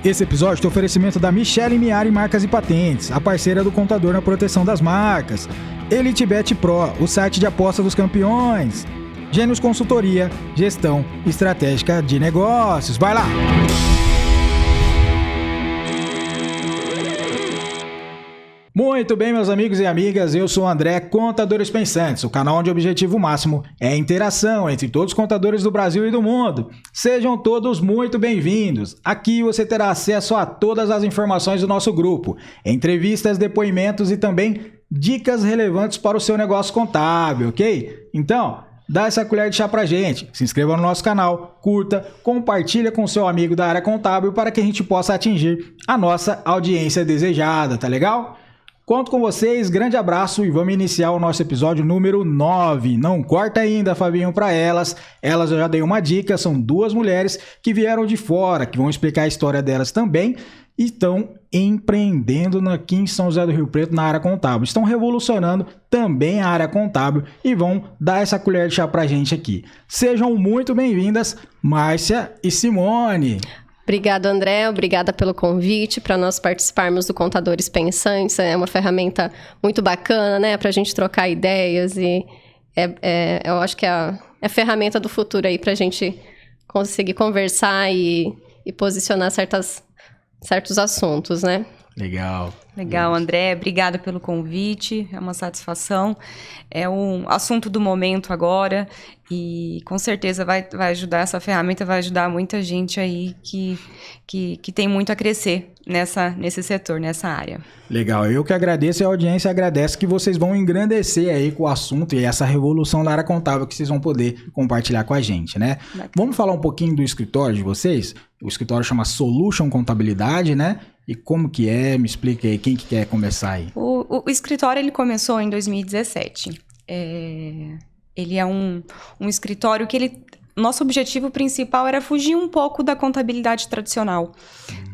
Esse episódio tem oferecimento da Michele Miari Marcas e Patentes, a parceira do Contador na proteção das marcas. EliteBet Pro, o site de aposta dos campeões. Gênios Consultoria, Gestão Estratégica de Negócios. Vai lá! Muito bem, meus amigos e amigas, eu sou o André, Contadores Pensantes, o canal onde o objetivo máximo é a interação entre todos os contadores do Brasil e do mundo. Sejam todos muito bem-vindos. Aqui você terá acesso a todas as informações do nosso grupo, entrevistas, depoimentos e também dicas relevantes para o seu negócio contábil, ok? Então, dá essa colher de chá pra gente, se inscreva no nosso canal, curta, compartilha com seu amigo da área contábil para que a gente possa atingir a nossa audiência desejada, tá legal? Conto com vocês, grande abraço e vamos iniciar o nosso episódio número 9. Não corta ainda, Fabinho, para elas. Elas eu já dei uma dica, são duas mulheres que vieram de fora, que vão explicar a história delas também e estão empreendendo aqui em São José do Rio Preto na área contábil. Estão revolucionando também a área contábil e vão dar essa colher de chá pra gente aqui. Sejam muito bem-vindas, Márcia e Simone. Obrigado, André. Obrigada pelo convite para nós participarmos do Contadores Pensantes. É uma ferramenta muito bacana, né? Para a gente trocar ideias e eu acho que é a ferramenta do futuro aí para a gente conseguir conversar e posicionar certos assuntos, né? Legal, André. Obrigada pelo convite. É uma satisfação. É um assunto do momento agora e com certeza vai ajudar, essa ferramenta vai ajudar muita gente aí que tem muito a crescer nesse setor, nessa área. Legal, eu que agradeço e a audiência agradece que vocês vão engrandecer aí com o assunto e essa revolução da área contábil que vocês vão poder compartilhar com a gente, né? Bacana. Vamos falar um pouquinho do escritório de vocês? O escritório chama Solution Contabilidade, né? E como que é? Me explica aí, quem que quer começar aí? O escritório, ele começou em 2017. Ele é um escritório que nosso objetivo principal era fugir um pouco da contabilidade tradicional,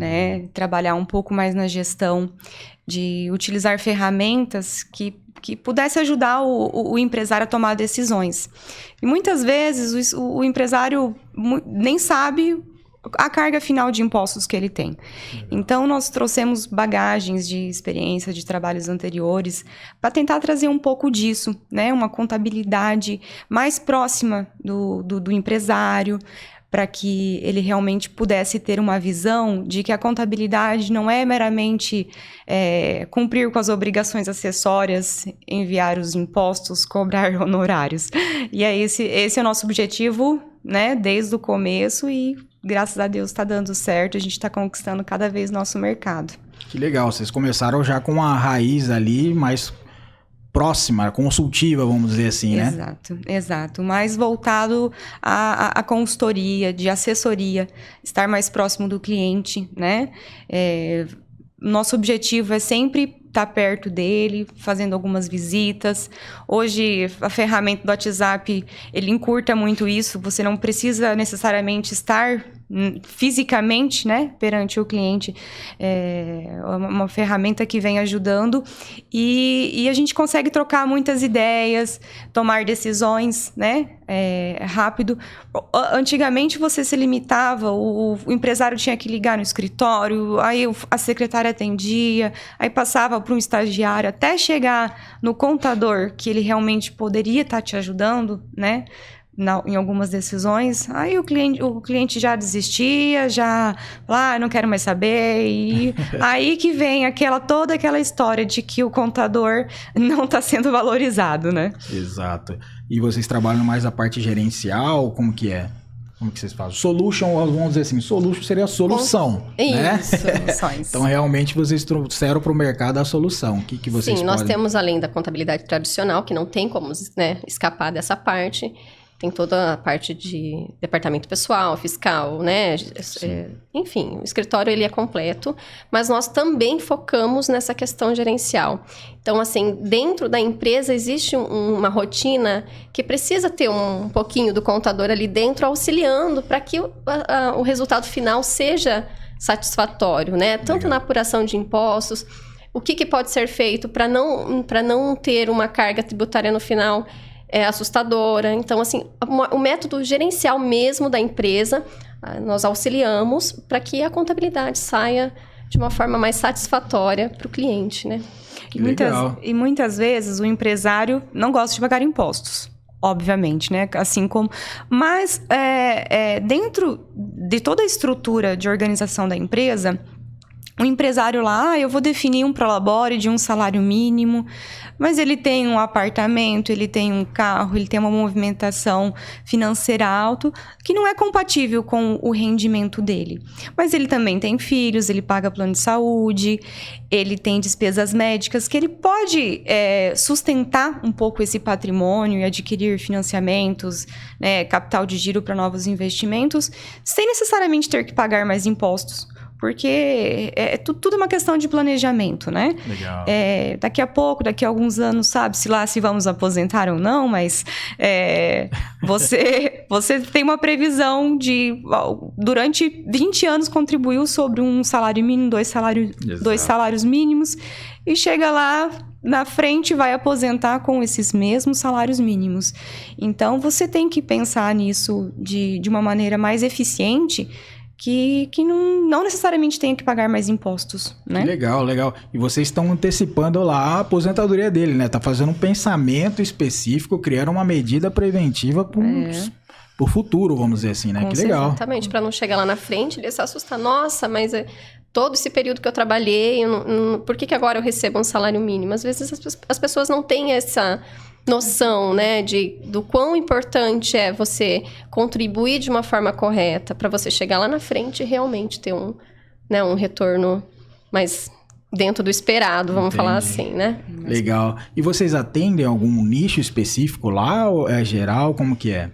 né? Trabalhar um pouco mais na gestão, de utilizar ferramentas que pudesse ajudar o empresário a tomar decisões. E muitas vezes o empresário nem sabe a carga final de impostos que ele tem. Então, nós trouxemos bagagens de experiência de trabalhos anteriores para tentar trazer um pouco disso, né? Uma contabilidade mais próxima do empresário, para que ele realmente pudesse ter uma visão de que a contabilidade não é meramente cumprir com as obrigações acessórias, enviar os impostos, cobrar honorários. E esse é o nosso objetivo, né? Desde o começo e graças a Deus está dando certo, a gente está conquistando cada vez nosso mercado. Que legal, vocês começaram já com a raiz ali mais próxima, consultiva, vamos dizer assim, né? Exato. Mais voltado à consultoria, de assessoria, estar mais próximo do cliente, né? Nosso objetivo é sempre estar perto dele, fazendo algumas visitas. Hoje, a ferramenta do WhatsApp, ele encurta muito isso. Você não precisa necessariamente estar fisicamente, né, perante o cliente. É uma ferramenta que vem ajudando e a gente consegue trocar muitas ideias, tomar decisões, né, rápido. Antigamente você se limitava, o empresário tinha que ligar no escritório, aí a secretária atendia, aí passava para um estagiário até chegar no contador que ele realmente poderia estar te ajudando, né, em algumas decisões. Aí o cliente já desistia, não quero mais saber. E aí que vem toda aquela história de que o contador não está sendo valorizado, né? Exato. E vocês trabalham mais a parte gerencial? Como que é? Como que vocês fazem? Solution, vamos dizer assim, solution seria a solução, né? Isso, soluções. Então, realmente, vocês trouxeram para o mercado a solução. O que vocês Sim, nós temos, além da contabilidade tradicional, que não tem como, né, escapar dessa parte, tem toda a parte de departamento pessoal, fiscal, né? Enfim, o escritório ele é completo, mas nós também focamos nessa questão gerencial. Então, assim, dentro da empresa existe uma rotina que precisa ter um pouquinho do contador ali dentro, auxiliando para que o resultado final seja satisfatório, né? Tanto na apuração de impostos, o que pode ser feito para não ter uma carga tributária no final assustadora. Então, assim, o método gerencial mesmo da empresa, nós auxiliamos para que a contabilidade saia de uma forma mais satisfatória para o cliente, né? E muitas vezes o empresário não gosta de pagar impostos, obviamente, né? Assim como... Mas dentro de toda a estrutura de organização da empresa, o empresário lá, eu vou definir um prolabore de um salário mínimo, mas ele tem um apartamento, ele tem um carro, ele tem uma movimentação financeira alta, que não é compatível com o rendimento dele. Mas ele também tem filhos, ele paga plano de saúde, ele tem despesas médicas, que ele pode sustentar um pouco esse patrimônio e adquirir financiamentos, né, capital de giro para novos investimentos, sem necessariamente ter que pagar mais impostos. Porque tudo uma questão de planejamento, né? Legal. Daqui a pouco, daqui a alguns anos, sabe-se lá se vamos aposentar ou não, mas você tem uma previsão de, durante 20 anos, contribuiu sobre um salário mínimo, dois salários mínimos, e chega lá na frente vai aposentar com esses mesmos salários mínimos. Então, você tem que pensar nisso de uma maneira mais eficiente, que não necessariamente tenha que pagar mais impostos, né? Legal, legal. E vocês estão antecipando lá a aposentadoria dele, né? Tá fazendo um pensamento específico, criando uma medida preventiva pro futuro, vamos dizer assim, né? Que legal. Exatamente, para não chegar lá na frente e se assustar. Nossa, mas todo esse período que eu trabalhei, por que agora eu recebo um salário mínimo? Às vezes as pessoas não têm essa noção, né, do quão importante é você contribuir de uma forma correta para você chegar lá na frente e realmente ter um retorno mais dentro do esperado, vamos falar assim, né? Legal. E vocês atendem algum nicho específico lá ou é geral? Como que é?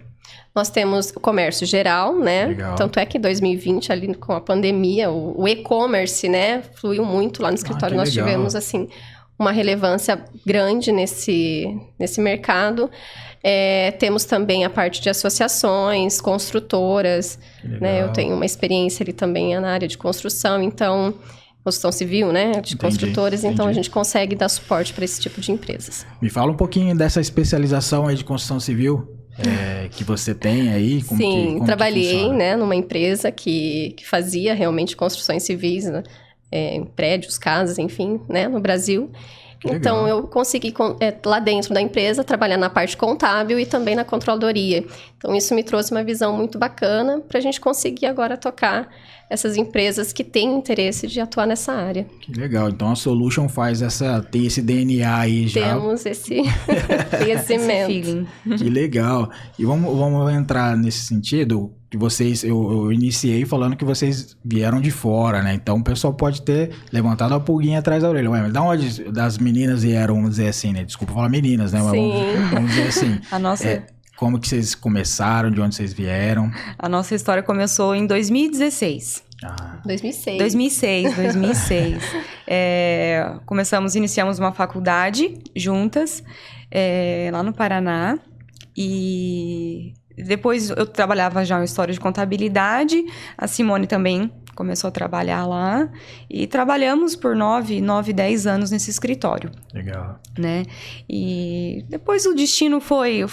Nós temos o comércio geral, né? Legal. Tanto é que em 2020, ali com a pandemia, o e-commerce, né, fluiu muito lá no escritório. Nós tivemos, assim, uma relevância grande nesse mercado. Temos também a parte de associações, construtoras, né? Eu tenho uma experiência ali também na área de construção, então, construção civil, né? De construtores, então a gente consegue dar suporte para esse tipo de empresas. Me fala um pouquinho dessa especialização aí de construção civil que você tem aí. Como trabalhei, né, numa empresa que fazia realmente construções civis, né? Em prédios, casas, enfim, né, no Brasil. Então, eu consegui, lá dentro da empresa, trabalhar na parte contábil e também na controladoria. Então, isso me trouxe uma visão muito bacana para a gente conseguir agora tocar essas empresas que têm interesse de atuar nessa área. Que legal. Então, a Solution tem esse DNA aí já. Temos esse conhecimento. Que legal. E vamos entrar nesse sentido, que eu iniciei falando que vocês vieram de fora, né? Então, o pessoal pode ter levantado a pulguinha atrás da orelha. Ué, mas de onde das meninas vieram, vamos dizer assim, né? Desculpa falar meninas, né? Mas vamos dizer assim. A nossa... Como que vocês começaram? De onde vocês vieram? A nossa história começou em 2016. 2006. Iniciamos uma faculdade juntas, lá no Paraná. E depois eu trabalhava já em história de contabilidade. A Simone também começou a trabalhar lá. E trabalhamos por 10 anos nesse escritório. Legal. Né? E depois o destino foi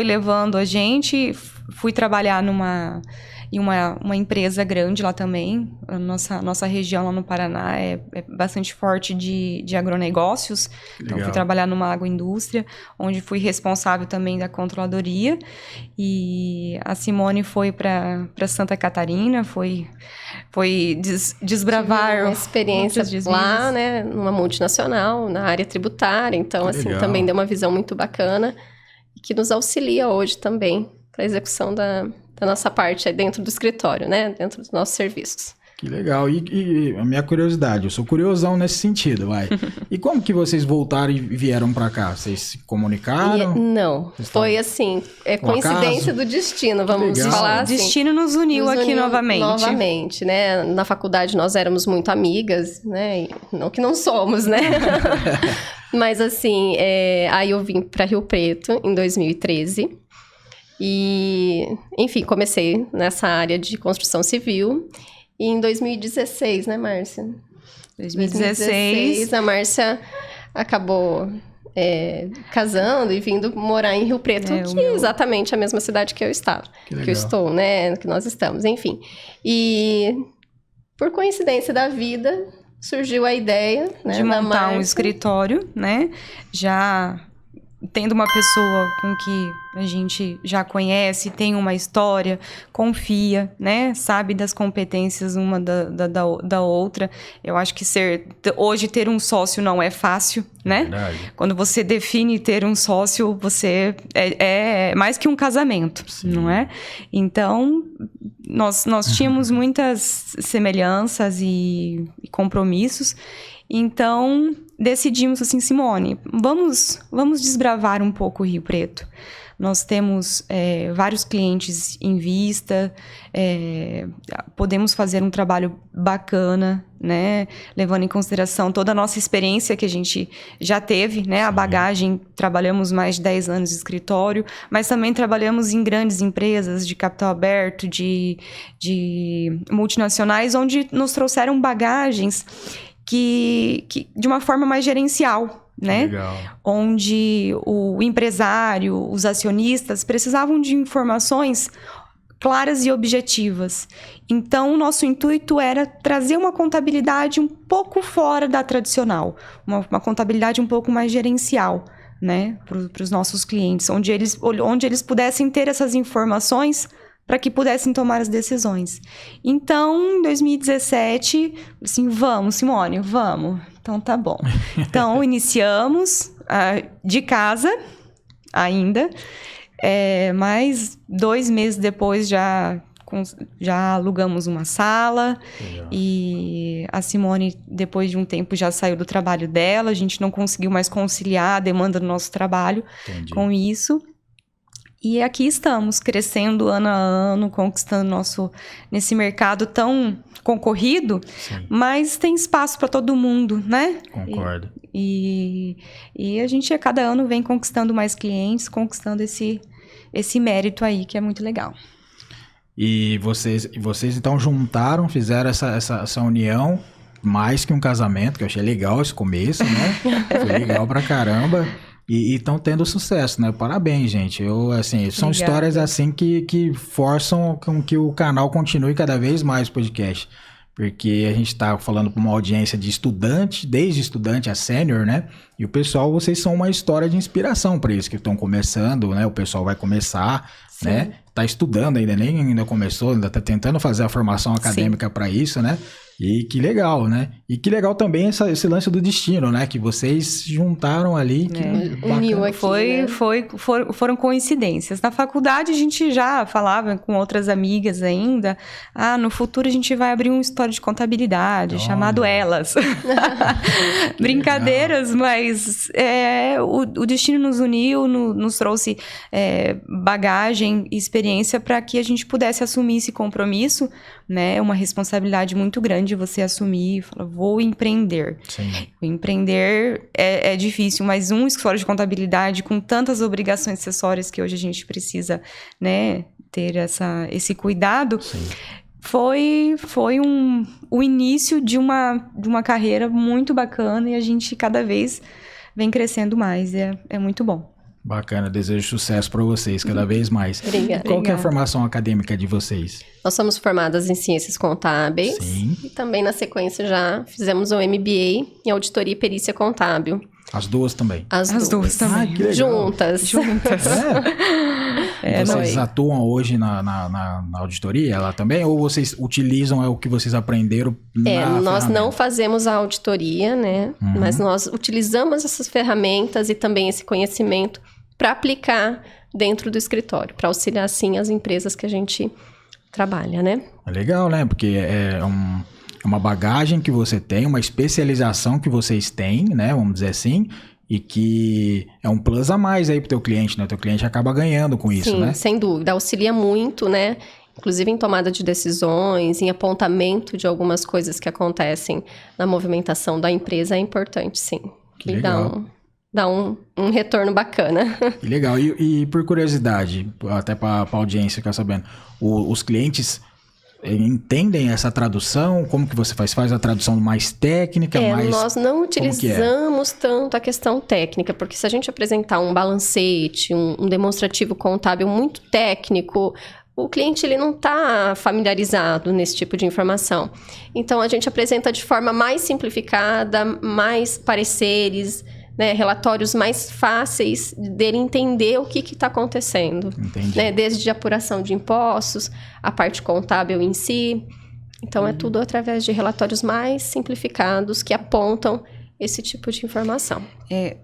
levando a gente. Fui trabalhar em uma empresa grande lá também. A nossa região lá no Paraná é bastante forte de agronegócios. Então, fui trabalhar numa agroindústria, onde fui responsável também da controladoria. E a Simone foi para Santa Catarina, foi desbravar uma experiência lá, né, numa multinacional, na área tributária. Então, assim, também deu uma visão muito bacana e que nos auxilia hoje também para a execução da nossa parte dentro do escritório, né? Dentro dos nossos serviços. Que legal. E a minha curiosidade, eu sou curiosão nesse sentido, vai. E como que vocês voltaram e vieram para cá? Vocês se comunicaram? Não, foi assim, coincidência do destino, vamos falar assim. O destino nos uniu aqui novamente. Novamente, né? Na faculdade nós éramos muito amigas, né? Não que não somos, né? Mas assim, aí eu vim para Rio Preto em 2013. E, enfim, comecei nessa área de construção civil. E em 2016, né, Márcia? 2016, a Márcia acabou casando e vindo morar em Rio Preto, que é exatamente a mesma cidade que eu estava, que eu estou, né, que nós estamos, enfim. E por coincidência da vida, surgiu a ideia, né, de montar um escritório, né, já tendo uma pessoa com que a gente já conhece, tem uma história, confia, né? Sabe das competências uma da outra. Eu acho que hoje ter um sócio não é fácil, né? Verdade. Quando você define ter um sócio, você é mais que um casamento, sim, não é? Então, nós tínhamos muitas semelhanças e compromissos. Então, decidimos assim, Simone, vamos desbravar um pouco o Rio Preto. Nós temos vários clientes em vista, podemos fazer um trabalho bacana, né? Levando em consideração toda a nossa experiência que a gente já teve, né? A bagagem, trabalhamos mais de 10 anos de escritório, mas também trabalhamos em grandes empresas de capital aberto, de multinacionais, onde nos trouxeram bagagens que de uma forma mais gerencial, né? Legal. Onde o empresário, os acionistas precisavam de informações claras e objetivas. Então, o nosso intuito era trazer uma contabilidade um pouco fora da tradicional, uma contabilidade um pouco mais gerencial, né? Para os nossos clientes, onde eles pudessem ter essas informações para que pudessem tomar as decisões. Então, em 2017, assim, vamos, Simone, vamos. Então, tá bom. Então, iniciamos de casa ainda, mas 2 meses depois já alugamos uma sala. Legal. E a Simone, depois de um tempo, já saiu do trabalho dela, a gente não conseguiu mais conciliar a demanda do nosso trabalho. Entendi. Com isso. E aqui estamos, crescendo ano a ano, conquistando nesse mercado tão concorrido, sim, mas tem espaço para todo mundo, né? Concordo. E a gente a cada ano vem conquistando mais clientes, conquistando esse mérito aí, que é muito legal. E vocês então juntaram, fizeram essa união, mais que um casamento, que eu achei legal esse começo, né? Foi legal pra caramba. E estão tendo sucesso, né? Parabéns, gente. São histórias assim que forçam com que o canal continue cada vez mais o podcast. Porque a gente está falando para uma audiência de estudante, desde estudante a sênior, né? E o pessoal, vocês são uma história de inspiração para eles que estão começando, né? O pessoal vai começar, sim, né? Tá estudando ainda começou, ainda tá tentando fazer a formação acadêmica para isso, né? E que legal, né? E que legal também esse lance do destino, né? Que vocês juntaram ali. Uniu aqui, foram coincidências. Na faculdade a gente já falava com outras amigas ainda. No futuro a gente vai abrir um escritório de contabilidade, chamado Elas. Brincadeiras, legal. Mas o destino nos uniu, nos trouxe bagagem e experiência para que a gente pudesse assumir esse compromisso, né? Uma responsabilidade muito grande de você assumir e falar, vou empreender. Sim. O empreender é difícil, mas um escritório de contabilidade com tantas obrigações acessórias que hoje a gente precisa, né, ter esse cuidado, sim, foi o início de uma carreira muito bacana e a gente cada vez vem crescendo mais. É muito bom. Bacana, desejo sucesso para vocês cada vez mais. Obrigada. Qual que é a formação acadêmica de vocês? Nós somos formadas em ciências contábeis. Sim. E também na sequência já fizemos um MBA em auditoria e perícia contábil. As duas também? As duas também. Que legal. Juntas. Vocês atuam hoje na auditoria, ela também? Ou vocês utilizam o que vocês aprenderam nós não fazemos a auditoria, né? Uhum. Mas nós utilizamos essas ferramentas e também esse conhecimento para aplicar dentro do escritório, para auxiliar, assim, as empresas que a gente trabalha, né? É legal, né? Porque é uma bagagem que você tem, uma especialização que vocês têm, né? Vamos dizer assim, e que é um plus a mais aí pro teu cliente, né? O teu cliente acaba ganhando com isso, né? Sim, sem dúvida. Auxilia muito, né? Inclusive em tomada de decisões, em apontamento de algumas coisas que acontecem na movimentação da empresa, é importante, sim. Que legal. Dá um retorno bacana. Que legal. E por curiosidade, até para a audiência ficar sabendo, os clientes entendem essa tradução? Como que você faz a tradução mais técnica? Nós não utilizamos tanto a questão técnica, porque se a gente apresentar um balancete, um demonstrativo contábil muito técnico, o cliente ele não está familiarizado nesse tipo de informação. Então, a gente apresenta de forma mais simplificada, mais pareceres, né, relatórios mais fáceis dele entender o que está acontecendo. Entendi. Né, desde a apuração de impostos, a parte contábil em si. Então, é tudo através de relatórios mais simplificados que apontam esse tipo de informação.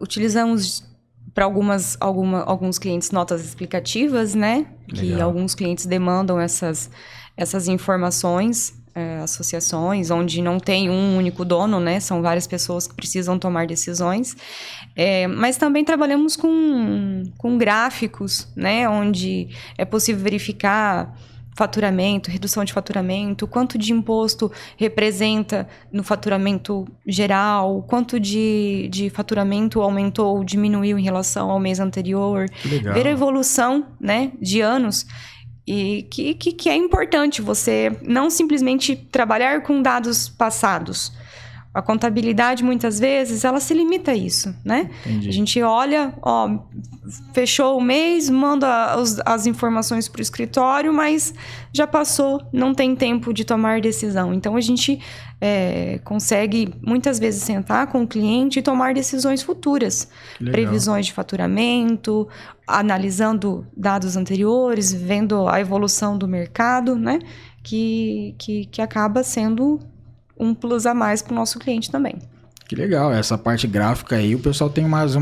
Utilizamos para alguns clientes notas explicativas, né? Legal. Que alguns clientes demandam essas informações, associações, onde não tem um único dono, né? São várias pessoas que precisam tomar decisões. Mas também trabalhamos com gráficos, né? Onde é possível verificar faturamento, redução de faturamento, quanto de imposto representa no faturamento geral, quanto de faturamento aumentou ou diminuiu em relação ao mês anterior. Legal. Ver a evolução, né, de anos. E que é importante você não simplesmente trabalhar com dados passados. A contabilidade, muitas vezes, ela se limita a isso, né? Entendi. A gente olha, fechou o mês, manda as informações para o escritório, mas já passou, não tem tempo de tomar decisão. Então, a gente consegue, muitas vezes, sentar com o cliente e tomar decisões futuras. Previsões de faturamento, analisando dados anteriores, vendo a evolução do mercado, né? Que acaba sendo um plus a mais para o nosso cliente também. Que legal, essa parte gráfica aí, o pessoal tem mais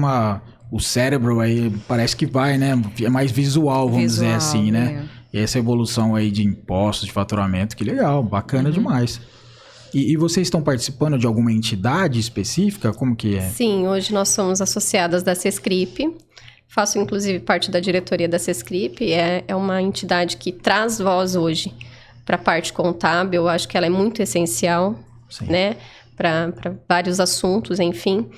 o cérebro aí, parece que vai, né? É mais visual, vamos dizer assim, né? E essa evolução aí de impostos, de faturamento, que legal, bacana demais. E vocês estão participando de alguma entidade específica? Como que é? Sim, hoje nós somos associadas da Sescrip. Faço, inclusive, parte da diretoria da Sescrip. É uma entidade que traz voz hoje para a parte contábil. Eu acho que ela é muito essencial, Sim. né? Para vários assuntos, enfim.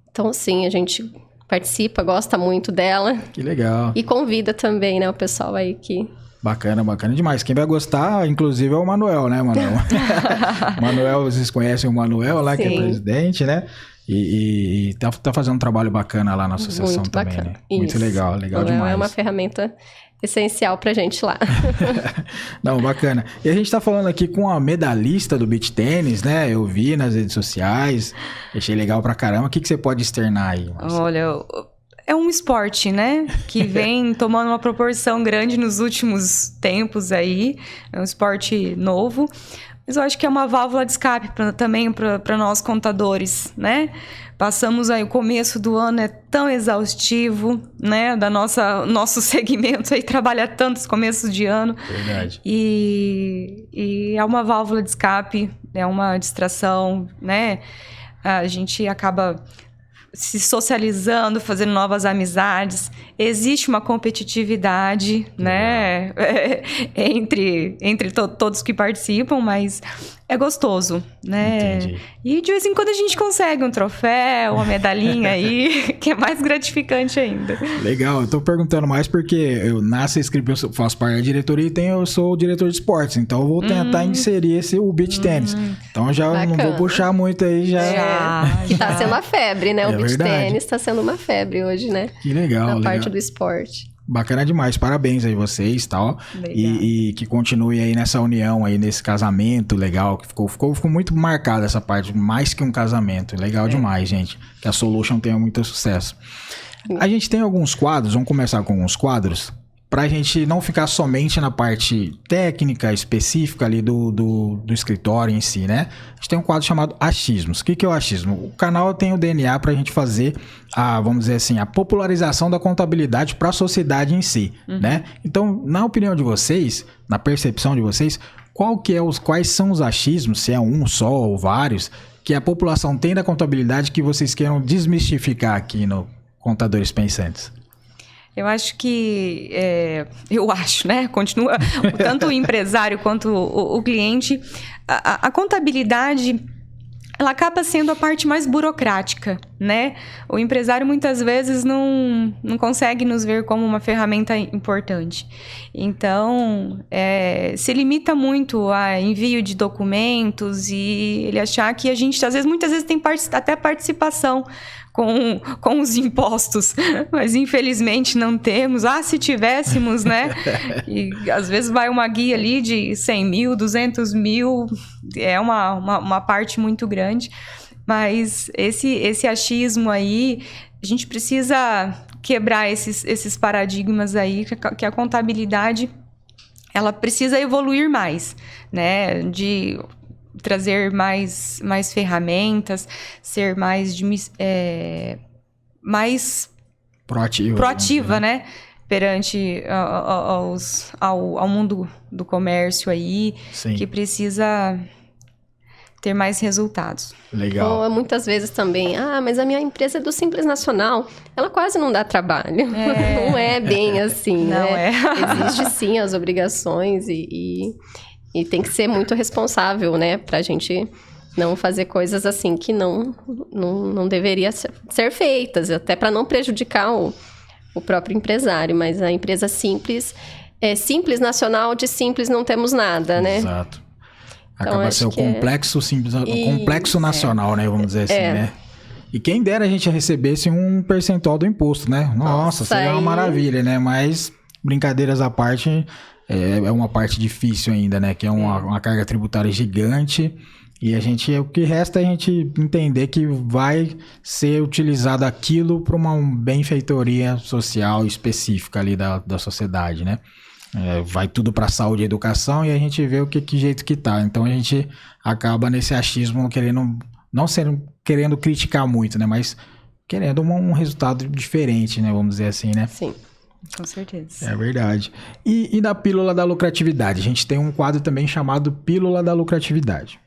Então, sim, a gente participa, gosta muito dela. Que legal. E convida também, né, o pessoal aí que... Bacana demais. Quem vai gostar, inclusive, é o Manuel, né, Manuel? Manuel, vocês conhecem o Manuel lá, Sim. que é presidente, né? E tá fazendo um trabalho bacana lá na associação Muito também, bacana. né? Muito Isso. legal demais. É uma ferramenta essencial pra gente lá. Não, bacana. E a gente tá falando aqui com a medalhista do beach tênis, né? Eu vi nas redes sociais, achei legal pra caramba. O que você pode externar aí, Marcia? Olha, é um esporte, né? Que vem tomando uma proporção grande nos últimos tempos aí. É um esporte novo. Mas eu acho que é uma válvula de escape também para nós contadores, né? Passamos aí, o começo do ano é tão exaustivo, né? Nosso segmento aí trabalha tantos começos de ano. Verdade. E é uma válvula de escape, é uma distração, né? A gente acaba se socializando, fazendo novas amizades. Existe uma competitividade, né? Entre todos que participam, mas é gostoso, né? Entendi. E de vez em quando a gente consegue um troféu, uma medalhinha aí, que é mais gratificante ainda. Legal, eu tô perguntando mais porque eu na Sescrip, eu faço parte da diretoria e eu sou o diretor de esportes, então eu vou tentar inserir o beach tênis. Então já Bacana. não vou puxar muito aí, Que tá sendo uma febre, né? O beach verdade. tênis tá sendo uma febre hoje, né? Que legal, Na legal. parte do esporte. Bacana demais, parabéns aí vocês e tal. E que continue aí nessa união aí, nesse casamento legal, que ficou muito marcada essa parte, mais que um casamento. Legal demais, gente. Que a Solution tenha muito sucesso. A gente tem alguns quadros, vamos começar com alguns quadros, pra gente não ficar somente na parte técnica específica ali do escritório em si, né? A gente tem um quadro chamado Achismos. O que é o achismo? O canal tem o DNA pra gente fazer vamos dizer assim, a popularização da contabilidade para a sociedade em si, né? Então, na opinião de vocês, na percepção de vocês, quais são os achismos, se é um só ou vários, que a população tem da contabilidade que vocês queiram desmistificar aqui no Contadores Pensantes? Eu acho que... né? Continua... Tanto o empresário quanto o cliente. A contabilidade, ela acaba sendo a parte mais burocrática, né? O empresário muitas vezes não consegue nos ver como uma ferramenta importante. Então, se limita muito a envio de documentos e ele achar que a gente, muitas vezes tem até participação com os impostos, mas infelizmente não temos. Se tivéssemos, né? E às vezes vai uma guia ali de 100 mil, 200 mil, é uma parte muito grande. Mas esse achismo aí, a gente precisa quebrar esses paradigmas aí, que a contabilidade, ela precisa evoluir mais, né? De trazer mais ferramentas, ser mais proativa, né? Perante ao mundo do comércio aí, Sim. Que precisa ter mais resultados. Legal. Ou muitas vezes também, mas a minha empresa é do Simples Nacional, ela quase não dá trabalho. Não é bem assim, não né? Existe sim as obrigações e tem que ser muito responsável, né? Pra gente não fazer coisas assim que não deveria ser feitas, até para não prejudicar o próprio empresário. Mas a empresa simples é Simples Nacional, de simples não temos nada, né? Exato. Então, Acaba sendo o complexo simples, o complexo nacional, né? Vamos dizer assim, né? E quem dera a gente recebesse um percentual do imposto, né? Nossa, seria uma maravilha, né? Mas, brincadeiras à parte, é uma parte difícil ainda, né? Que é uma carga tributária gigante. E o que resta é a gente entender que vai ser utilizado aquilo para uma benfeitoria social específica ali da sociedade, né? Vai tudo para saúde e educação e a gente vê que jeito que tá. Então a gente acaba nesse achismo querendo criticar muito, né? Mas querendo um resultado diferente, né? Vamos dizer assim, né? Sim. Com certeza. É verdade. E da pílula da lucratividade? A gente tem um quadro também chamado Pílula da Lucratividade.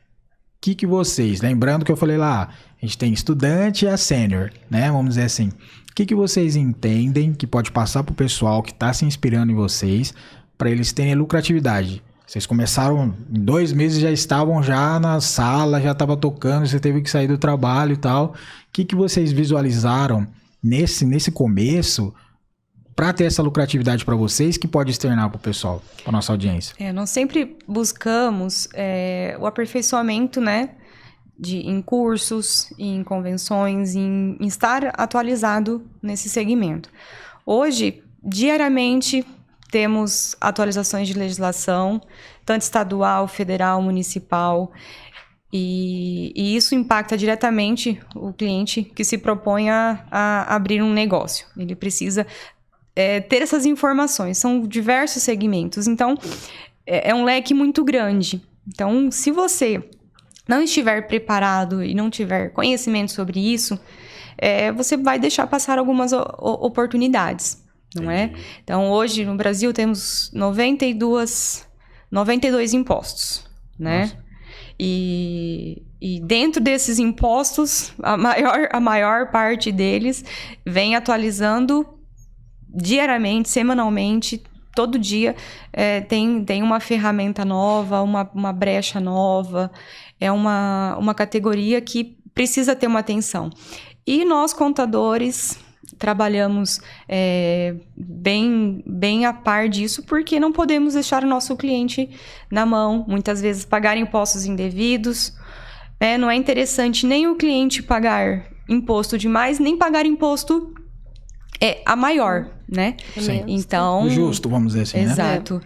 O que vocês, lembrando que eu falei lá, a gente tem estudante e a sênior, né? Vamos dizer assim. O que vocês entendem que pode passar pro pessoal que está se inspirando em vocês para eles terem lucratividade? Vocês começaram em 2 meses, já estavam já na sala, já estava tocando, você teve que sair do trabalho e tal. O que vocês visualizaram nesse começo para ter essa lucratividade para vocês que pode externar para o pessoal, para nossa audiência? Nós sempre buscamos o aperfeiçoamento, né? Em cursos, em convenções, em estar atualizado nesse segmento. Hoje, diariamente, temos atualizações de legislação, tanto estadual, federal, municipal, e isso impacta diretamente o cliente que se propõe a abrir um negócio. Ele precisa ter essas informações, são diversos segmentos, então é um leque muito grande. Então, se você não estiver preparado e não tiver conhecimento sobre isso, você vai deixar passar algumas oportunidades, não é? Então, hoje no Brasil temos 92 impostos, né? Nossa. E dentro desses impostos, a maior parte deles vem atualizando diariamente, semanalmente, todo dia tem uma ferramenta nova, uma brecha nova, é uma categoria que precisa ter uma atenção. E nós, contadores, trabalhamos bem a par disso, porque não podemos deixar o nosso cliente na mão, muitas vezes pagar impostos indevidos. Não é interessante nem o cliente pagar imposto demais, nem pagar imposto a maior, né? Sim. Então, o justo, vamos dizer assim, exato. Né?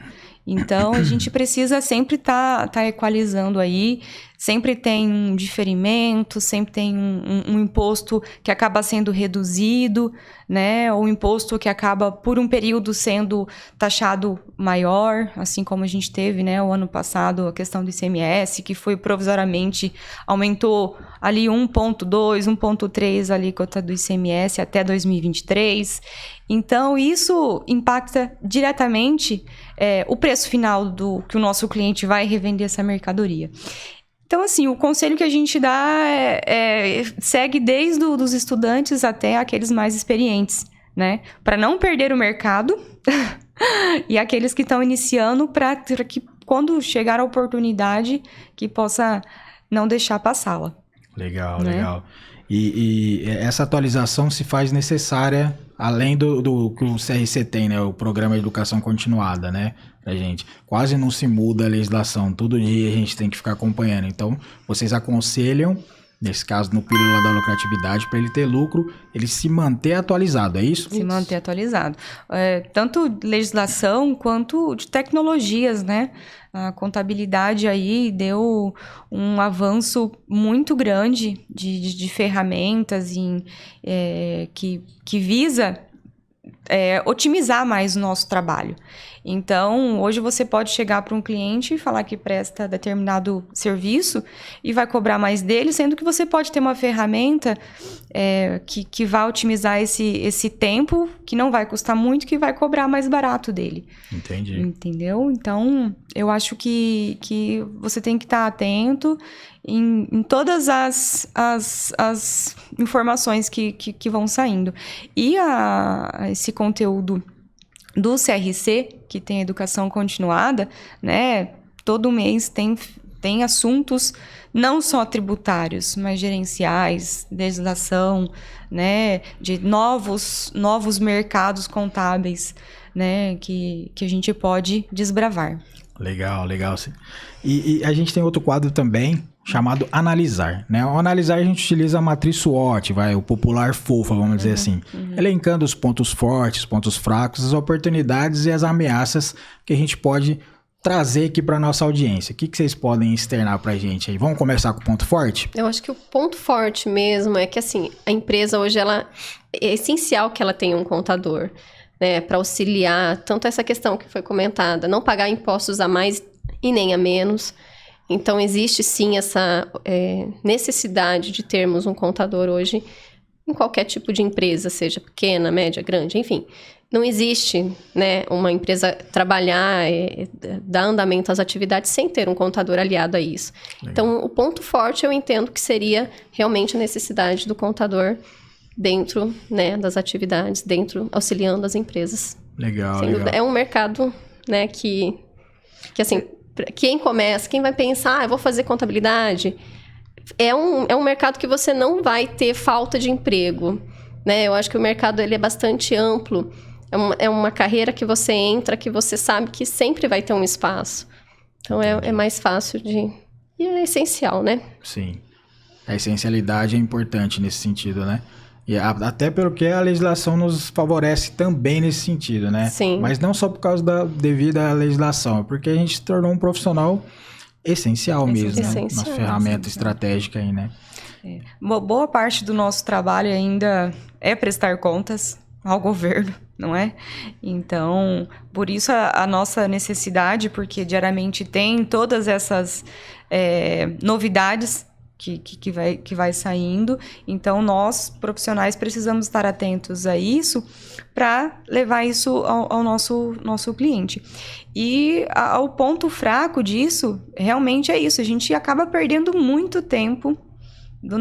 Então, a gente precisa sempre tá equalizando aí, sempre tem um diferimento, sempre tem um imposto que acaba sendo reduzido, né? Ou um imposto que acaba, por um período, sendo taxado maior, assim como a gente teve, né? O ano passado, a questão do ICMS, que foi provisoriamente, aumentou ali 1,2, 1,3 a alíquota do ICMS até 2023. Então, isso impacta diretamente o preço final que o nosso cliente vai revender essa mercadoria. Então, assim, o conselho que a gente dá segue desde os estudantes até aqueles mais experientes, né? Para não perder o mercado e aqueles que estão iniciando, para que quando chegar a oportunidade, que possa não deixar passá-la. Legal, né? legal. E essa atualização se faz necessária, além do que o CRC tem, né? O Programa de Educação Continuada, né? Pra gente. Quase não se muda a legislação. Todo dia a gente tem que ficar acompanhando. Então, vocês aconselham, nesse caso, no Pílula da Lucratividade, para ele ter lucro, ele se manter atualizado, é isso? Se manter atualizado. Tanto legislação quanto de tecnologias, né? A contabilidade aí deu um avanço muito grande de ferramentas que visa otimizar mais o nosso trabalho. Então, hoje você pode chegar para um cliente e falar que presta determinado serviço e vai cobrar mais dele, sendo que você pode ter uma ferramenta que vai otimizar esse tempo, que não vai custar muito, que vai cobrar mais barato dele. Entendi. Entendeu? Então, eu acho que você tem que estar atento em todas as informações que vão saindo. E esse conteúdo do CRC, que tem educação continuada, né? Todo mês tem assuntos não só tributários, mas gerenciais, legislação, né? De novos mercados contábeis, né? Que a gente pode desbravar. Legal, legal. E a gente tem outro quadro também, chamado Analisar, né? Ao Analisar a gente utiliza a matriz SWOT, o popular FOFA, vamos dizer assim, elencando os pontos fortes, pontos fracos, as oportunidades e as ameaças que a gente pode trazer aqui para nossa audiência. O que vocês podem externar para a gente aí? Vamos começar com o ponto forte? Eu acho que o ponto forte mesmo é que, assim, a empresa hoje, é essencial que ela tenha um contador, né, para auxiliar tanto essa questão que foi comentada, não pagar impostos a mais e nem a menos. Então, existe sim essa necessidade de termos um contador hoje em qualquer tipo de empresa, seja pequena, média, grande, enfim. Não existe, né, uma empresa trabalhar, dar andamento às atividades sem ter um contador aliado a isso. Legal. Então, o ponto forte eu entendo que seria realmente a necessidade do contador dentro, né, das atividades, auxiliando as empresas. Legal, sem legal. dúvida. É um mercado, né, que assim, quem começa, quem vai pensar, eu vou fazer contabilidade, é um mercado que você não vai ter falta de emprego, né? Eu acho que o mercado ele é bastante amplo, é uma carreira que você entra, que você sabe que sempre vai ter um espaço. Então, é mais fácil e é essencial, né? Sim. A essencialidade é importante nesse sentido, né? E até porque a legislação nos favorece também nesse sentido, né? Sim. Mas não só por causa da devida legislação, é porque a gente se tornou um profissional essencial mesmo, né? Uma ferramenta estratégica aí, né? Uma boa parte do nosso trabalho ainda é prestar contas ao governo, não é? Então, por isso a nossa necessidade, porque diariamente tem todas essas novidades que vai saindo. Então, nós, profissionais, precisamos estar atentos a isso para levar isso ao nosso cliente. E o ponto fraco disso, realmente é isso. A gente acaba perdendo muito tempo da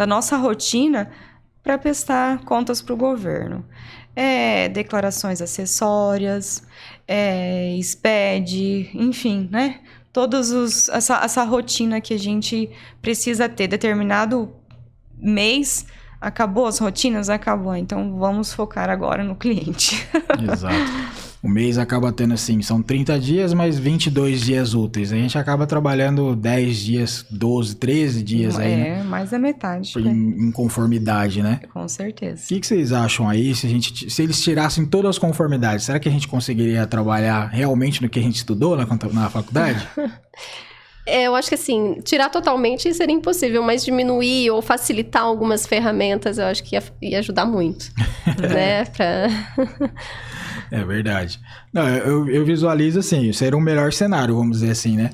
nossa rotina para prestar contas para o governo. Declarações acessórias, SPED, enfim, né? Essa rotina que a gente precisa ter. Determinado mês, acabou as rotinas? Acabou. Então, vamos focar agora no cliente. Exato. O mês acaba tendo, assim, são 30 dias, mais 22 dias úteis. A gente acaba trabalhando 10 dias, 12, 13 dias aí, né? Mais da metade. Em conformidade, né? Com certeza. O que vocês acham aí, se eles tirassem todas as conformidades, será que a gente conseguiria trabalhar realmente no que a gente estudou na faculdade? Eu acho que, assim, tirar totalmente seria impossível, mas diminuir ou facilitar algumas ferramentas, eu acho que ia ajudar muito, né? É verdade. Não, eu visualizo, assim, ser um melhor cenário, vamos dizer assim, né?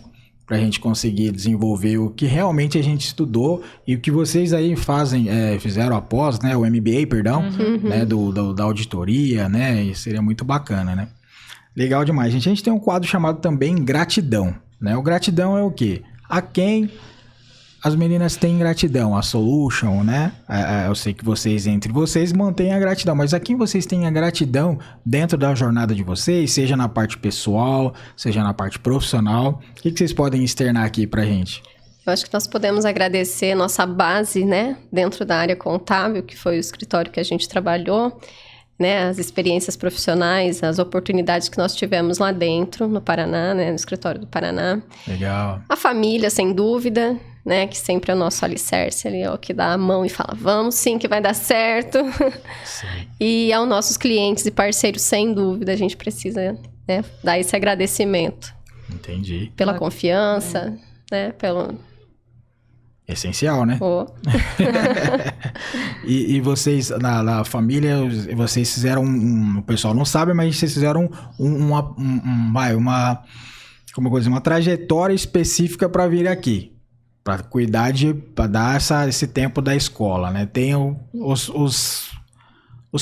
Pra gente conseguir desenvolver o que realmente a gente estudou e o que vocês aí fizeram após, né? O MBA, perdão, né? Da auditoria, né? E seria muito bacana, né? Legal demais. A gente tem um quadro chamado também Gratidão, né? O gratidão é o quê? A quem as meninas têm gratidão, a Solution, né? Eu sei que entre vocês mantêm a gratidão, mas a quem vocês têm a gratidão dentro da jornada de vocês, seja na parte pessoal, seja na parte profissional, o que vocês podem externar aqui pra gente? Eu acho que nós podemos agradecer nossa base, né, dentro da área contábil, que foi o escritório que a gente trabalhou, né, as experiências profissionais, as oportunidades que nós tivemos lá dentro, no Paraná, né, no escritório do Paraná. Legal. A família, sem dúvida, né, que sempre é o nosso alicerce ali, é o que dá a mão e fala, vamos sim, que vai dar certo. Sim. E aos nossos clientes e parceiros, sem dúvida, a gente precisa, né, dar esse agradecimento. Entendi. Pela confiança, né, pelo... Essencial, né? Oh. E vocês, na família, vocês fizeram o pessoal não sabe, mas vocês fizeram uma trajetória específica para vir aqui. Para cuidar para dar esse tempo da escola, né? Tem os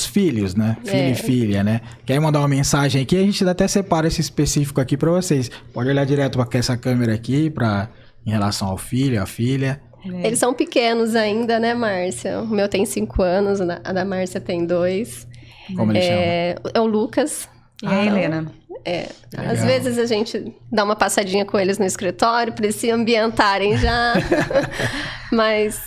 filhos, né? Filho e filha, né? Quer mandar uma mensagem aqui? A gente até separa esse específico aqui para vocês. Pode olhar direto para essa câmera aqui, em relação ao filho, à filha. Eles são pequenos ainda, né, Márcia? O meu tem 5 anos, a da Márcia tem 2. Como ele chama? É o Lucas. E a Helena. Às vezes a gente dá uma passadinha com eles no escritório para eles se ambientarem já. Mas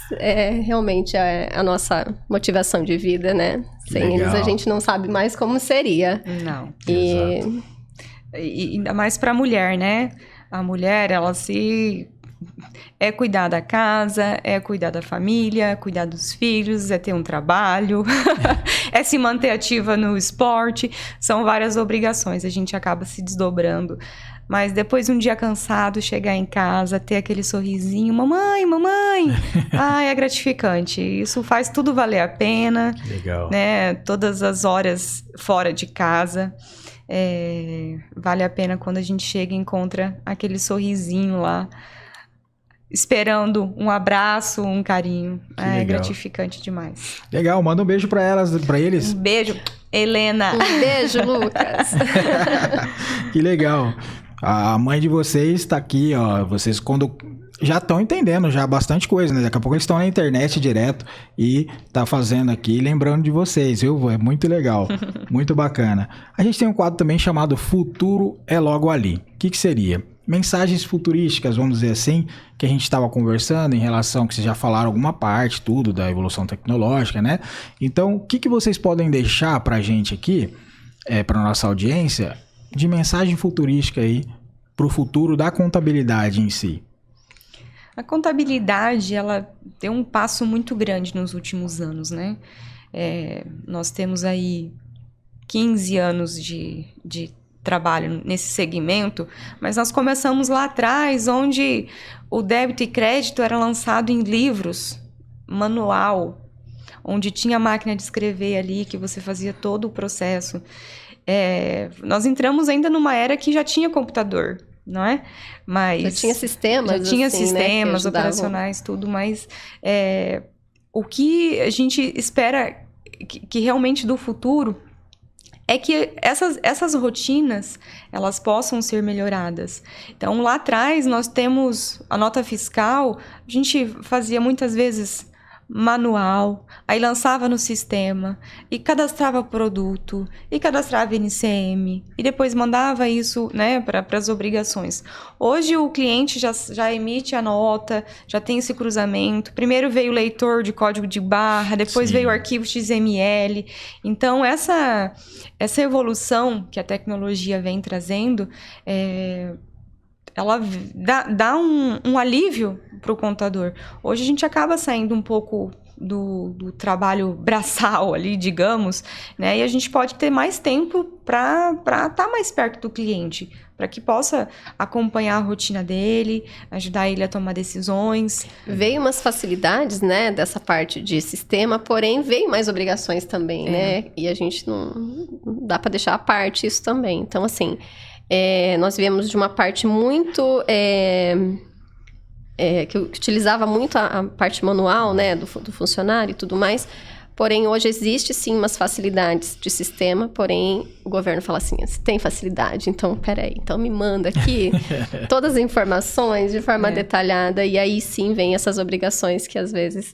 realmente é a nossa motivação de vida, né? Sem eles a gente não sabe mais como seria. Não. Exato. E ainda mais para a mulher, né? A mulher, ela é cuidar da casa, é cuidar da família, cuidar dos filhos, é ter um trabalho, é se manter ativa no esporte. São várias obrigações, a gente acaba se desdobrando. Mas depois, um dia cansado, chegar em casa, ter aquele sorrisinho, mamãe, é gratificante. Isso faz tudo valer a pena. Legal. Né? Todas as horas fora de casa. Vale a pena quando a gente chega e encontra aquele sorrisinho lá, esperando um abraço, um carinho. É gratificante demais. Legal, manda um beijo para eles. Um beijo, Helena. Um beijo, Lucas. Que legal. A mãe de vocês está aqui, ó. Vocês quando já estão entendendo já bastante coisa, né? Daqui a pouco eles estão na internet direto e tá fazendo aqui, lembrando de vocês, viu? É muito legal, muito bacana. A gente tem um quadro também chamado Futuro é Logo Ali. O que seria? Mensagens futurísticas, vamos dizer assim, que a gente estava conversando em relação, que vocês já falaram alguma parte, tudo da evolução tecnológica, né? Então, o que vocês podem deixar pra gente aqui, pra nossa audiência, de mensagem futurística aí pro futuro da contabilidade em si? A contabilidade, ela deu um passo muito grande nos últimos anos, né? Nós temos aí 15 anos de trabalho nesse segmento, mas nós começamos lá atrás, onde o débito e crédito era lançado em livros, manual, onde tinha máquina de escrever ali, que você fazia todo o processo. Nós entramos ainda numa era que já tinha computador, não é? Mas já tinha sistemas, já tinha assim, sistemas, né, operacionais, tudo, mas o que a gente espera que realmente do futuro é que essas rotinas, elas possam ser melhoradas. Então, lá atrás, nós temos a nota fiscal, a gente fazia muitas vezes manual, aí lançava no sistema, e cadastrava produto, e cadastrava NCM, e depois mandava isso, né, para as obrigações. Hoje, o cliente já emite a nota, já tem esse cruzamento. Primeiro veio o leitor de código de barra, depois veio o arquivo XML. Então, essa evolução que a tecnologia vem trazendo, ela dá um alívio para o contador. Hoje a gente acaba saindo um pouco do trabalho braçal ali, digamos, né? E a gente pode ter mais tempo para estar mais perto do cliente, para que possa acompanhar a rotina dele, ajudar ele a tomar decisões. Veio umas facilidades, né, dessa parte de sistema, porém veio mais obrigações também, né? E a gente não dá para deixar à parte isso também. Então, assim, nós viemos de uma parte muito... que utilizava muito a parte manual, né, do funcionário e tudo mais. Porém, hoje existe sim umas facilidades de sistema, porém o governo fala assim, você tem facilidade, então peraí, então me manda aqui todas as informações de forma detalhada, e aí sim vem essas obrigações que às vezes,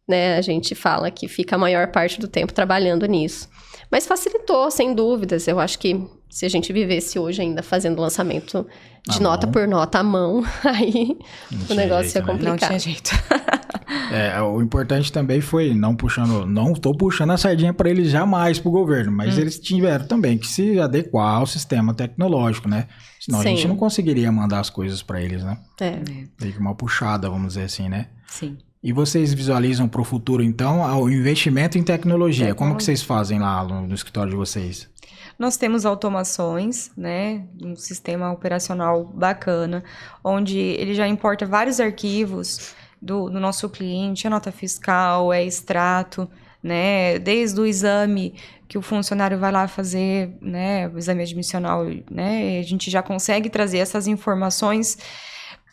né, a gente fala que fica a maior parte do tempo trabalhando nisso. Mas facilitou, sem dúvidas. Eu acho que se a gente vivesse hoje ainda fazendo lançamento de nota por nota à mão, aí o negócio ia complicado. Não tinha jeito. O importante também foi, não tô puxando a sardinha para eles jamais pro governo, mas eles tiveram também que se adequar ao sistema tecnológico, né? Senão Sim. a gente não conseguiria mandar as coisas para eles, né? Meio que uma puxada, vamos dizer assim, né? Sim. E vocês visualizam para o futuro, então, o investimento em tecnologia? Como que vocês fazem lá no escritório de vocês? Nós temos automações, né, um sistema operacional bacana, onde ele já importa vários arquivos do nosso cliente, a nota fiscal, extrato, né, desde o exame que o funcionário vai lá fazer, né, o exame admissional, né, a gente já consegue trazer essas informações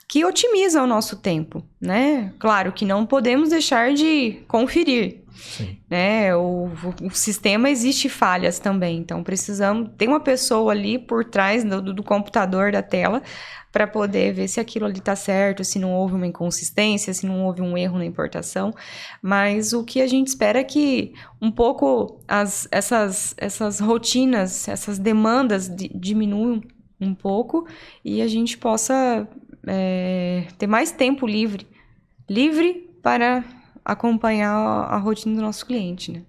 que otimizam o nosso tempo, né? Claro que não podemos deixar de conferir. Sim. Né? O sistema existe falhas também, então precisamos ter uma pessoa ali por trás do computador, da tela, para poder ver se aquilo ali está certo, se não houve uma inconsistência, se não houve um erro na importação. Mas o que a gente espera é que um pouco essas rotinas, essas demandas diminuam um pouco e a gente possa ter mais tempo livre para acompanhar a rotina do nosso cliente, né?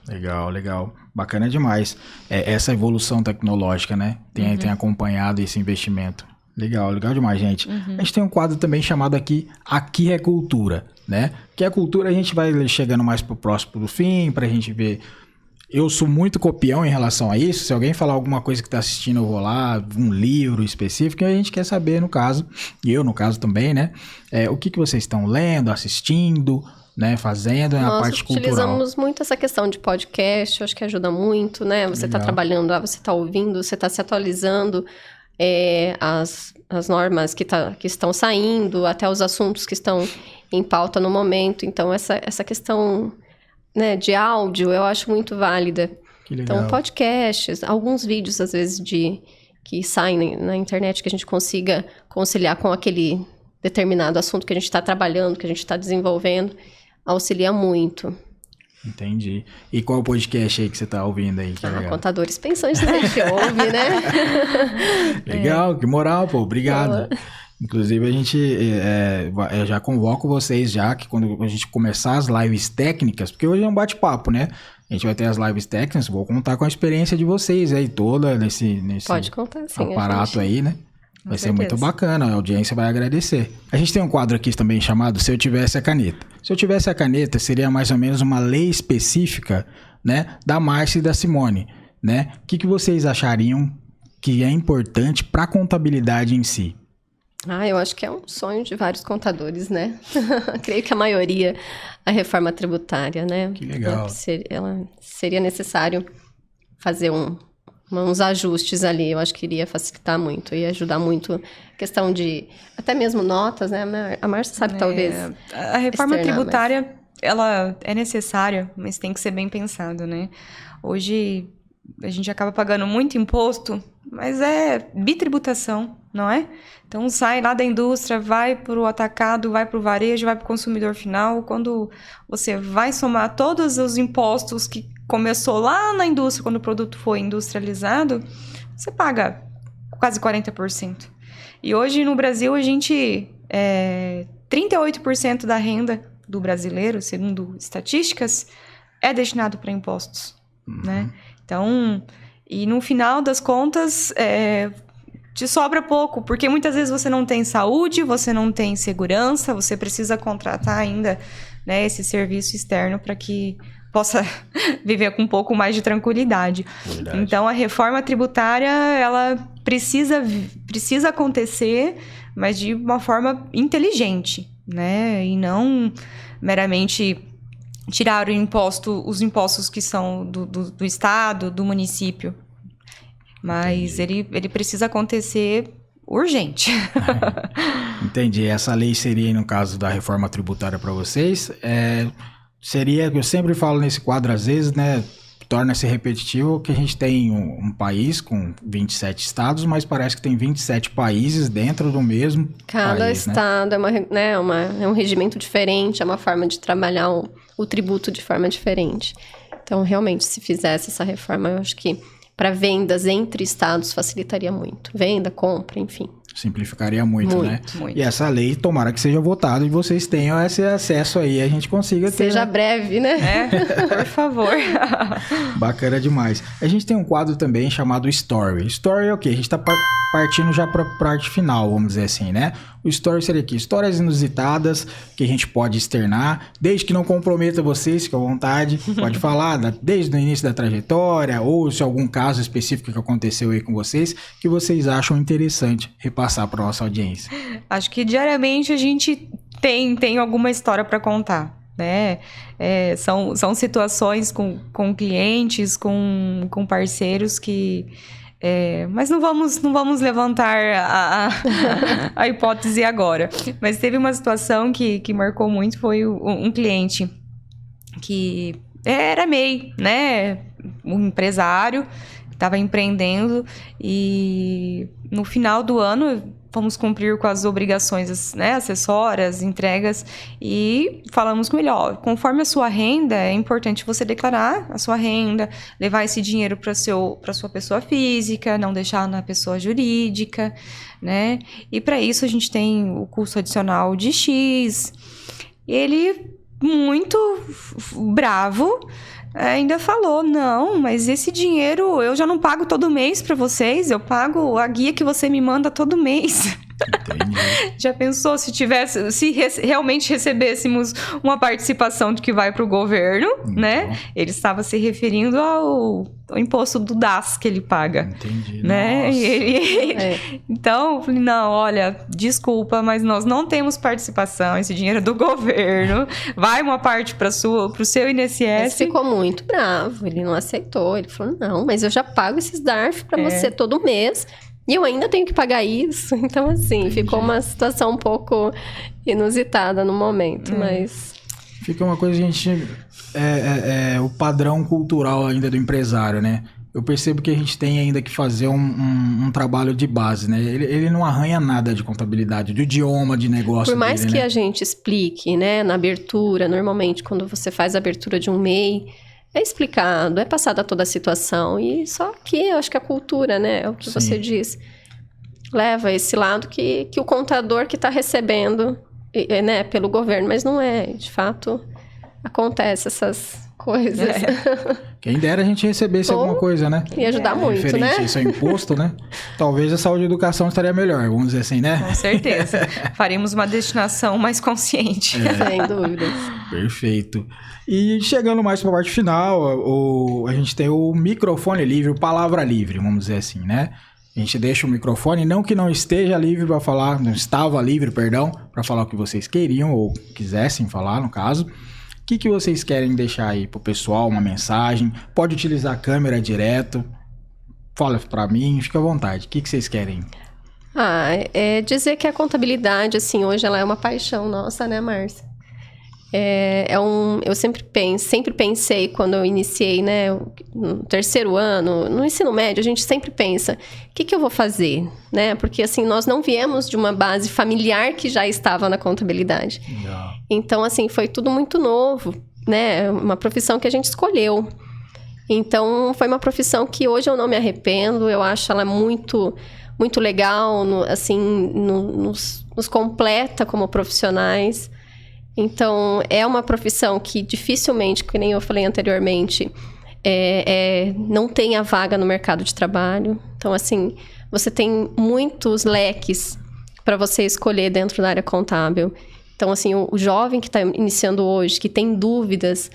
Legal. Bacana demais. Essa evolução tecnológica, né? Tem acompanhado esse investimento. Legal demais, gente. A gente tem um quadro também chamado Aqui é Cultura, né? Que a cultura a gente vai chegando mais pro próximo do fim, pra gente ver. Eu sou muito copião em relação a isso. Se alguém falar alguma coisa que está assistindo, eu vou lá, um livro específico, e a gente quer saber, no caso, e eu, no caso, também, né? O que vocês estão lendo, assistindo, né? Fazendo na parte cultural. Nós utilizamos muito essa questão de podcast, eu acho que ajuda muito, né? Você está trabalhando, você está ouvindo, você está se atualizando, as normas que estão saindo, até os assuntos que estão em pauta no momento. Então, essa questão, né, de áudio, eu acho muito válida. Que legal. Então, podcasts, alguns vídeos, às vezes, que saem na internet, que a gente consiga conciliar com aquele determinado assunto que a gente está trabalhando, que a gente está desenvolvendo, auxilia muito. Entendi. E qual podcast aí que você tá ouvindo aí? Que legal. Contadores Pensantes, a gente ouve, né? Legal, que moral, pô. Obrigado. Boa. Inclusive, a gente eu já convoco vocês já, que quando a gente começar as lives técnicas, porque hoje é um bate-papo, né? A gente vai ter as lives técnicas, vou contar com a experiência de vocês aí toda nesse Pode contar, sim, aparato aí, né? Vai ser muito certeza. bacana, a audiência vai agradecer. A gente tem um quadro aqui também chamado Se Eu Tivesse a Caneta. Se eu tivesse a caneta, seria mais ou menos uma lei específica, né, da Márcia e da Simone, né? O que vocês achariam que é importante para a contabilidade em si? Eu acho que é um sonho de vários contadores, né? Creio que a maioria, a reforma tributária, né? Que legal. Ela seria necessário fazer uns ajustes ali. Eu acho que iria facilitar muito, ia ajudar muito a questão de até mesmo notas, né? A Márcia sabe, talvez. A reforma externar, tributária, ela é necessária, mas tem que ser bem pensado, né? Hoje, a gente acaba pagando muito imposto, mas é bitributação, não é? Então, sai lá da indústria, vai para o atacado, vai para o varejo, vai para o consumidor final. Quando você vai somar todos os impostos que começou lá na indústria, quando o produto foi industrializado, você paga quase 40%. E hoje, no Brasil, a gente... 38% da renda do brasileiro, segundo estatísticas, é destinado para impostos, né? Então, e no final das contas, te sobra pouco, porque muitas vezes você não tem saúde, você não tem segurança, você precisa contratar ainda, né, esse serviço externo para que possa viver com um pouco mais de tranquilidade. Verdade. Então, a reforma tributária, ela precisa acontecer, mas de uma forma inteligente, né? E não meramente tirar os impostos que são do Estado, do município. Mas ele precisa acontecer urgente. Entendi. Essa lei seria, no caso da reforma tributária para vocês, seria, eu sempre falo nesse quadro às vezes, né, torna-se repetitivo que a gente tem um país com 27 estados, mas parece que tem 27 países dentro do mesmo Cada país, estado é um regimento diferente, é uma forma de trabalhar o tributo de forma diferente. Então, realmente, se fizesse essa reforma, eu acho que para vendas entre estados facilitaria muito. Venda, compra, enfim. Simplificaria muito, né? Muito. E essa lei, tomara que seja votada e vocês tenham esse acesso aí, a gente consiga ter... Seja breve, né? Por favor. Bacana demais. A gente tem um quadro também chamado Story. Story é o quê? A gente tá partindo já pra parte final, vamos dizer assim, né? O Story seria aqui, histórias inusitadas que a gente pode externar, desde que não comprometa vocês, fique à vontade, pode falar desde o início da trajetória, ou se algum caso específico que aconteceu aí com vocês, que vocês acham interessante repassar para nossa audiência. Acho que diariamente a gente tem alguma história para contar, né? São situações com clientes, com parceiros que... mas não vamos levantar a hipótese agora. Mas teve uma situação que marcou muito, foi um cliente que era MEI, né? Um empresário, estava empreendendo e no final do ano fomos cumprir com as obrigações, né, acessórias, entregas, e falamos com ele, conforme a sua renda, é importante você declarar a sua renda, levar esse dinheiro para sua pessoa física, não deixar na pessoa jurídica, né? E para isso a gente tem o custo adicional de X. Ele, muito bravo, ainda falou, não, mas esse dinheiro eu já não pago todo mês para vocês, eu pago a guia que você me manda todo mês. Entendi. Já pensou se realmente recebêssemos uma participação de que vai para o governo, então, né? Ele estava se referindo ao imposto do DAS que ele paga. Entendi. Né? Então, eu falei, não, olha, desculpa, mas nós não temos participação, esse dinheiro é do governo, vai uma parte para o seu INSS. Ele ficou muito bravo, ele não aceitou, ele falou, não, mas eu já pago esses DARF para você todo mês. E eu ainda tenho que pagar isso. Então, assim, ficou uma situação um pouco inusitada no momento, mas... Fica uma coisa, gente... o padrão cultural ainda do empresário, né? Eu percebo que a gente tem ainda que fazer um trabalho de base, né? Ele não arranha nada de contabilidade, do idioma, de negócio. Por mais dele, que né? a gente explique, né? Na abertura, normalmente, quando você faz a abertura de um MEI... É explicado, é passada toda a situação. E só que eu acho que a cultura, né? É o que Sim. você diz. Leva esse lado que o contador que está recebendo, né, pelo governo. Mas não é, de fato, acontece essas coisas. Quem dera a gente recebesse alguma coisa, né? Ia ajudar muito, referente né? a isso ao imposto, né? Talvez a saúde e a educação estaria melhor, vamos dizer assim, né? Com certeza. Faremos uma destinação mais consciente. Sem dúvidas. Perfeito. E chegando mais para a parte final, a gente tem o microfone livre, o palavra livre, vamos dizer assim, né? A gente deixa o microfone, não que não esteja livre para falar, não estava livre, perdão, para falar o que vocês queriam ou quisessem falar, no caso. O que vocês querem deixar aí pro pessoal, uma mensagem? Pode utilizar a câmera direto. Fala para mim, fica à vontade. O que vocês querem? Dizer que a contabilidade, assim, hoje ela é uma paixão nossa, né, Márcia? Eu sempre pensei quando eu iniciei, né, no terceiro ano, no ensino médio, a gente sempre pensa, o que eu vou fazer, né? Porque, assim, nós não viemos de uma base familiar que já estava na contabilidade. Legal. Então, assim, foi tudo muito novo, né? Uma profissão que a gente escolheu. Então, foi uma profissão que hoje eu não me arrependo, eu acho ela muito, muito legal, nos completa como profissionais. Então, é uma profissão que dificilmente, que nem eu falei anteriormente, não tem a vaga no mercado de trabalho. Então, assim, você tem muitos leques para você escolher dentro da área contábil. Então, assim, o jovem que está iniciando hoje, que tem dúvidas,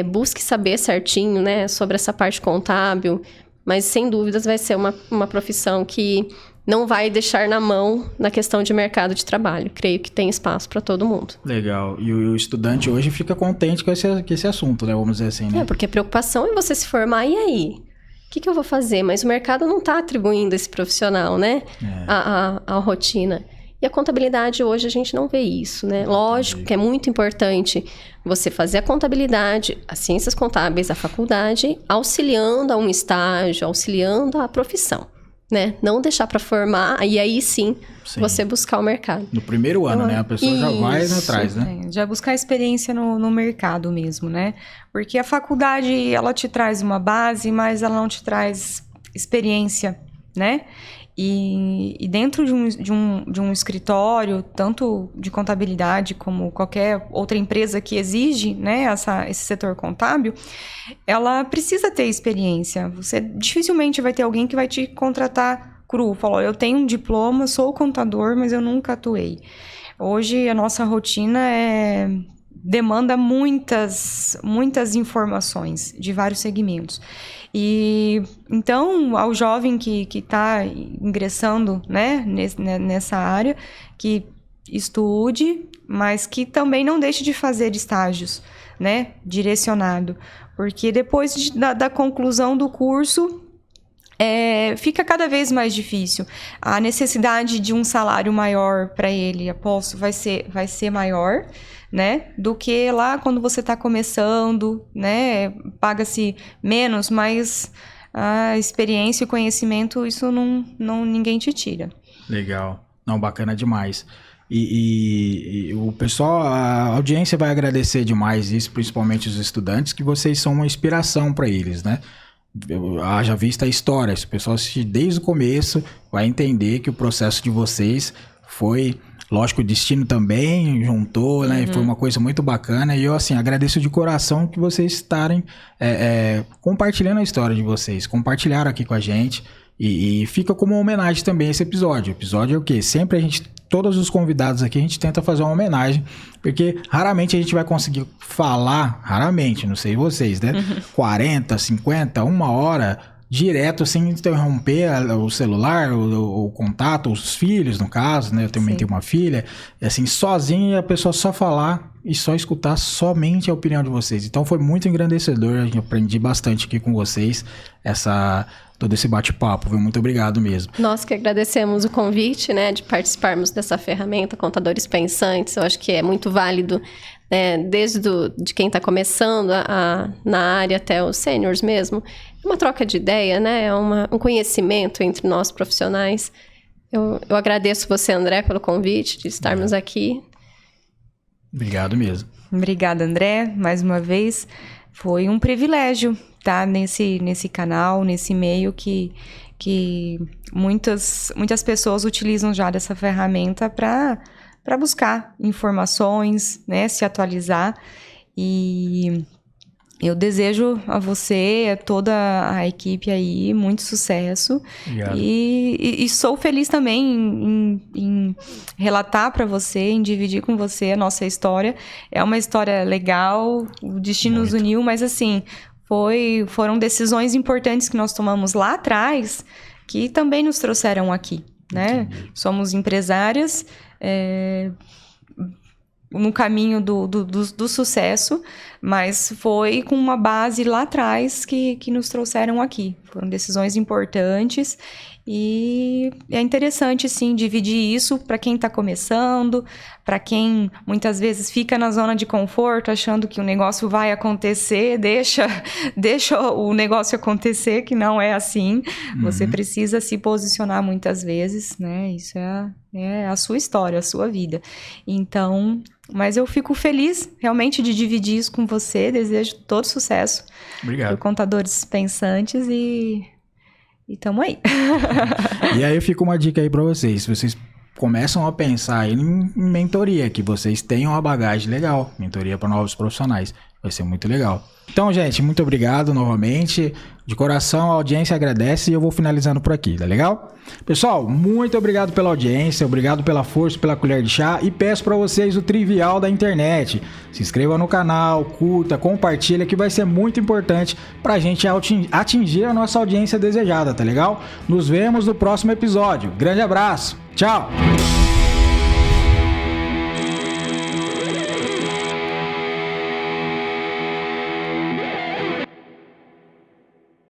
busque saber certinho, né, sobre essa parte contábil, mas, sem dúvidas, vai ser uma profissão que não vai deixar na mão na questão de mercado de trabalho. Creio que tem espaço para todo mundo. Legal. E o estudante hoje fica contente com esse assunto, né? Vamos dizer assim, né? Porque a preocupação é você se formar, e aí? O que eu vou fazer? Mas o mercado não está atribuindo esse profissional, né? A rotina. E a contabilidade hoje a gente não vê isso, né? Lógico que é muito importante você fazer a contabilidade, as ciências contábeis, a faculdade, auxiliando a um estágio, auxiliando a profissão. Né? Não deixar para formar, e aí sim você buscar o mercado. No primeiro ano, né? A pessoa já vai atrás, né? Já buscar experiência no mercado mesmo, né? Porque a faculdade, ela te traz uma base, mas ela não te traz experiência, né? E dentro de um escritório, tanto de contabilidade como qualquer outra empresa que exige, né, esse setor contábil, ela precisa ter experiência. Você dificilmente vai ter alguém que vai te contratar cru. Falou, eu tenho um diploma, sou contador, mas eu nunca atuei. Hoje a nossa rotina demanda muitas informações de vários segmentos. E então, ao jovem que está ingressando, né, nessa área, que estude, mas que também não deixe de fazer estágios, né, direcionado. Porque depois da conclusão do curso, fica cada vez mais difícil. A necessidade de um salário maior para ele, aposto, vai ser maior, né, do que lá quando você está começando, né, paga-se menos, mas a experiência e o conhecimento, isso ninguém te tira. Legal. Não, bacana demais. E o pessoal, a audiência vai agradecer demais isso, principalmente os estudantes, que vocês são uma inspiração para eles, né? Haja vista a história, se o pessoal assistir desde o começo, vai entender que o processo de vocês foi... Lógico, o destino também juntou, né? Uhum. Foi uma coisa muito bacana. E eu, assim, agradeço de coração que vocês estarem compartilhando a história de vocês. Compartilharam aqui com a gente. E fica como uma homenagem também esse episódio. O episódio é o quê? Sempre todos os convidados aqui, a gente tenta fazer uma homenagem. Porque raramente a gente vai conseguir falar, raramente, não sei vocês, né? 40, 50, 1 hora... direto, sem interromper o celular, o contato, os filhos, no caso, né? Eu também tenho uma filha. Assim, sozinho, e a pessoa só falar e só escutar somente a opinião de vocês. Então, foi muito engrandecedor. Eu aprendi bastante aqui com vocês todo esse bate-papo, viu? Muito obrigado mesmo. Nós que agradecemos o convite, né? De participarmos dessa ferramenta, Contadores Pensantes. Eu acho que é muito válido, né, desde de quem está começando na área até os sêniors mesmo. É uma troca de ideia, né? É um conhecimento entre nós profissionais. Eu agradeço você, André, pelo convite de estarmos aqui. Obrigado mesmo. Obrigada, André, mais uma vez. Foi um privilégio estar nesse canal, nesse meio que muitas pessoas utilizam já dessa ferramenta para buscar informações, né, se atualizar. E eu desejo a você, a toda a equipe aí, muito sucesso. Obrigado. E sou feliz também em relatar para você, em dividir com você a nossa história. É uma história legal, o destino nos uniu, mas assim, foram decisões importantes que nós tomamos lá atrás que também nos trouxeram aqui, né? Entendi. Somos empresárias no caminho do sucesso, mas foi com uma base lá atrás que nos trouxeram aqui. Foram decisões importantes e é interessante, sim, dividir isso para quem está começando, para quem muitas vezes fica na zona de conforto, achando que o negócio vai acontecer, deixa o negócio acontecer, que não é assim. Uhum. Você precisa se posicionar muitas vezes, né? Isso é a sua história, a sua vida. Então, mas eu fico feliz realmente de dividir isso com você, desejo todo sucesso. Obrigado. Por Contadores Pensantes e tamo aí. E aí fica uma dica aí pra vocês, se vocês começam a pensar aí em mentoria, que vocês tenham uma bagagem legal, mentoria para novos profissionais, vai ser muito legal. Então, gente, muito obrigado novamente. De coração, a audiência agradece e eu vou finalizando por aqui, tá legal? Pessoal, muito obrigado pela audiência, obrigado pela força, pela colher de chá e peço para vocês o trivial da internet. Se inscreva no canal, curta, compartilha, que vai ser muito importante pra gente atingir a nossa audiência desejada, tá legal? Nos vemos no próximo episódio. Grande abraço, tchau!